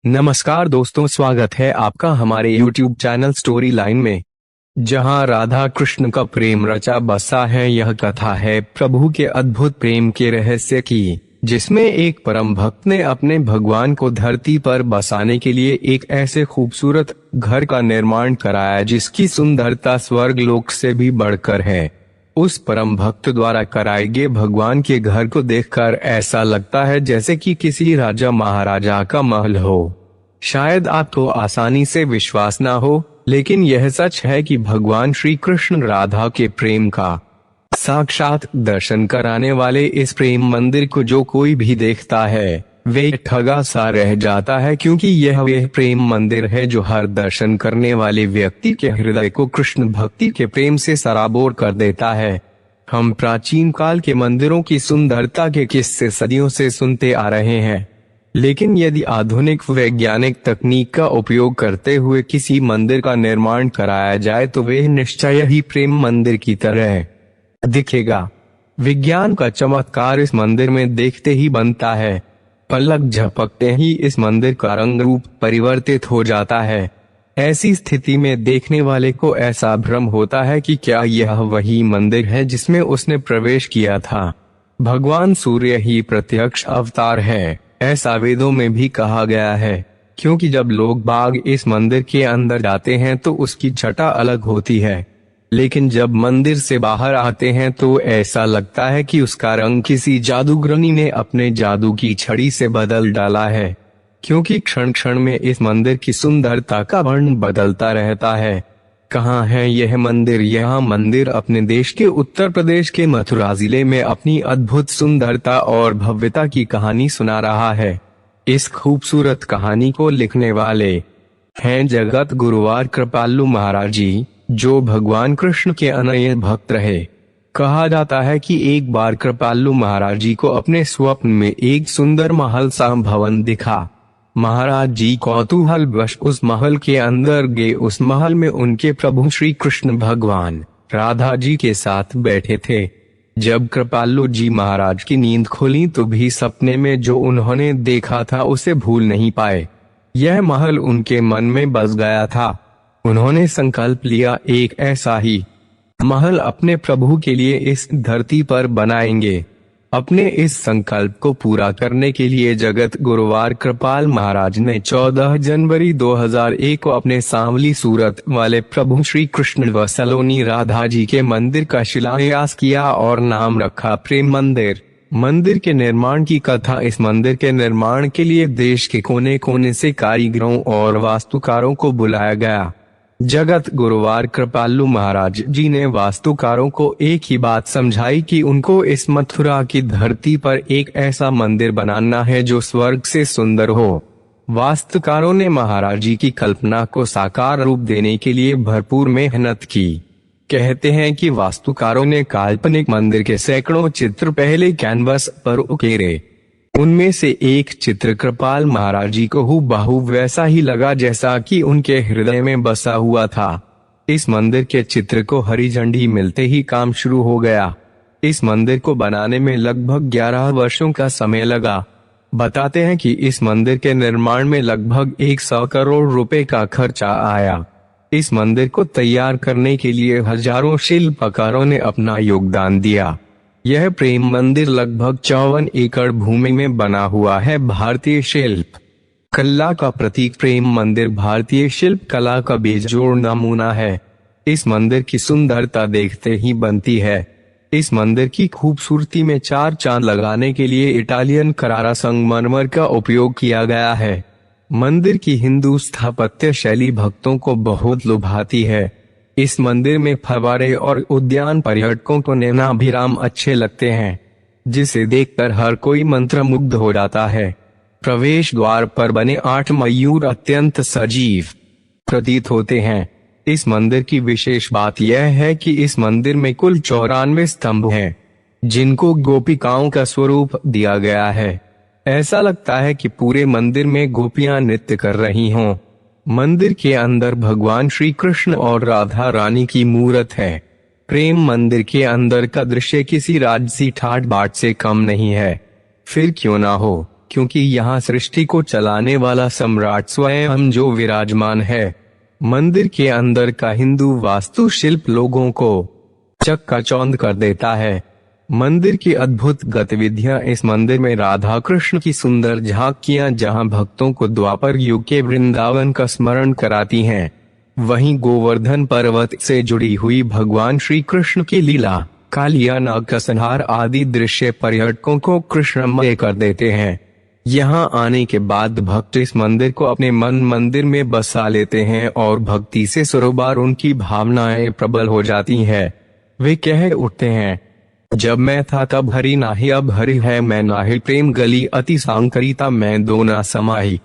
नमस्कार दोस्तों, स्वागत है आपका हमारे YouTube चैनल स्टोरी लाइन में, जहां राधा कृष्ण का प्रेम रचा बसा है। यह कथा है प्रभु के अद्भुत प्रेम के रहस्य की, जिसमें एक परम भक्त ने अपने भगवान को धरती पर बसाने के लिए एक ऐसे खूबसूरत घर का निर्माण कराया जिसकी सुंदरता स्वर्ग लोक से भी बढ़कर है। उस परम भक्त द्वारा कराए गए भगवान के घर को देखकर ऐसा लगता है जैसे कि किसी राजा महाराजा का महल हो। शायद आपको आसानी से विश्वास ना हो, लेकिन यह सच है कि भगवान श्री कृष्ण राधा के प्रेम का साक्षात दर्शन कराने वाले इस प्रेम मंदिर को जो कोई भी देखता है वे ठगा सा रह जाता है, क्योंकि यह वह प्रेम मंदिर है जो हर दर्शन करने वाले व्यक्ति के हृदय को कृष्ण भक्ति के प्रेम से सराबोर कर देता है। हम प्राचीन काल के मंदिरों की सुंदरता के किस्से सदियों से सुनते आ रहे हैं, लेकिन यदि आधुनिक वैज्ञानिक तकनीक का उपयोग करते हुए किसी मंदिर का निर्माण कराया जाए तो वह निश्चय ही प्रेम मंदिर की तरह दिखेगा। विज्ञान का चमत्कार इस मंदिर में देखते ही बनता है। पलक झपकते ही इस मंदिर का रंग रूप परिवर्तित हो जाता है। ऐसी स्थिति में देखने वाले को ऐसा भ्रम होता है कि क्या यह वही मंदिर है जिसमें उसने प्रवेश किया था। भगवान सूर्य ही प्रत्यक्ष अवतार है, ऐसा वेदों में भी कहा गया है, क्योंकि जब लोग बाग इस मंदिर के अंदर जाते हैं तो उसकी छटा अलग होती है, लेकिन जब मंदिर से बाहर आते हैं तो ऐसा लगता है कि उसका रंग किसी जादूगरनी ने अपने जादू की छड़ी से बदल डाला है, क्योंकि क्षण क्षण में इस मंदिर की सुंदरता का वर्ण बदलता रहता है। कहाँ है यह मंदिर? यह मंदिर अपने देश के उत्तर प्रदेश के मथुरा जिले में अपनी अद्भुत सुंदरता और भव्यता की कहानी सुना रहा है। इस खूबसूरत कहानी को लिखने वाले हैं जगत गुरुवार कृपालु महाराज जी, जो भगवान कृष्ण के अनन्य भक्त रहे। कहा जाता है कि एक बार कृपालु महाराज जी को अपने स्वप्न में एक सुंदर महल सा भवन दिखा। महाराज जी कौतूहलवश उस महल के अंदर गए। उस महल में उनके प्रभु श्री कृष्ण भगवान राधा जी के साथ बैठे थे। जब कृपालु जी महाराज की नींद खुली तो भी सपने में जो उन्होंने देखा था उसे भूल नहीं पाए। यह महल उनके मन में बस गया था। उन्होंने संकल्प लिया एक ऐसा ही महल अपने प्रभु के लिए इस धरती पर बनाएंगे। अपने इस संकल्प को पूरा करने के लिए जगत गुरुवार कृपाल महाराज ने 14 जनवरी 2001 को अपने सांवली सूरत वाले प्रभु श्री कृष्ण व सलोनी राधा जी के मंदिर का शिलान्यास किया और नाम रखा प्रेम मंदिर। मंदिर के निर्माण की कथा। इस मंदिर के निर्माण के लिए देश के कोने कोने से कारीगरों और वास्तुकारों को बुलाया गया। जगत गुरुवार कृपालु महाराज जी ने वास्तुकारों को एक ही बात समझाई कि उनको इस मथुरा की धरती पर एक ऐसा मंदिर बनाना है जो स्वर्ग से सुंदर हो। वास्तुकारों ने महाराज जी की कल्पना को साकार रूप देने के लिए भरपूर मेहनत की। कहते हैं कि वास्तुकारों ने काल्पनिक मंदिर के सैकड़ों चित्र पहले कैनवस पर उकेरे। उनमें से एक चित्र कृपाल महाराज जी को हूबहू वैसा ही लगा जैसा कि उनके हृदय में बसा हुआ था। इस मंदिर के चित्र को हरी झंडी मिलते ही काम शुरू हो गया। इस मंदिर को बनाने में लगभग 11 वर्षों का समय लगा। बताते हैं कि इस मंदिर के निर्माण में लगभग 100 करोड़ रुपए का खर्चा आया। इस मंदिर को तैयार करने के लिए हजारों शिल्पकारों ने अपना योगदान दिया। यह प्रेम मंदिर लगभग 54 एकड़ भूमि में बना हुआ है। भारतीय शिल्प कला का प्रतीक प्रेम मंदिर भारतीय शिल्प कला का बेजोड़ नमूना है। इस मंदिर की सुंदरता देखते ही बनती है। इस मंदिर की खूबसूरती में 4 चांद लगाने के लिए इटालियन करारा संगमरमर का उपयोग किया गया है। मंदिर की हिंदू स्थापत्य शैली भक्तों को बहुत लुभाती है। इस मंदिर में फव्वारे और उद्यान पर्यटकों को नैनाभिराम अच्छे लगते हैं, जिसे देखकर हर कोई मंत्रमुग्ध हो जाता है। प्रवेश द्वार पर बने 8 मयूर अत्यंत सजीव प्रतीत होते हैं। इस मंदिर की विशेष बात यह है कि इस मंदिर में कुल 94 स्तंभ हैं, जिनको गोपिकाओं का स्वरूप दिया गया है। ऐसा लगता है कि पूरे मंदिर में गोपियां नृत्य कर रही हों। मंदिर के अंदर भगवान श्री कृष्ण और राधा रानी की मूर्त है। प्रेम मंदिर के अंदर का दृश्य किसी राजसी ठाट बाट से कम नहीं है। फिर क्यों ना हो, क्योंकि यहाँ सृष्टि को चलाने वाला सम्राट स्वयं जो विराजमान है। मंदिर के अंदर का हिंदू वास्तुशिल्प लोगों को चक्काचौंध कर देता है। मंदिर की अद्भुत गतिविधियां। इस मंदिर में राधा कृष्ण की सुंदर झांकियां जहां भक्तों को द्वापर युग के वृंदावन का स्मरण कराती हैं। वहीं गोवर्धन पर्वत से जुड़ी हुई भगवान श्री कृष्ण की लीला, कालिया नाग का संहार आदि दृश्य पर्यटकों को कृष्णमय कर देते हैं। यहाँ आने के बाद भक्त इस मंदिर को अपने मन मंदिर में बसा लेते हैं और भक्ति से सरोबार उनकी भावनाएं प्रबल हो जाती है। वे कह उठते हैं, जब मैं था तब हरि नाही अब हरि है, मैं नाही प्रेम गली अति सांकरिता मैं दो न समाही।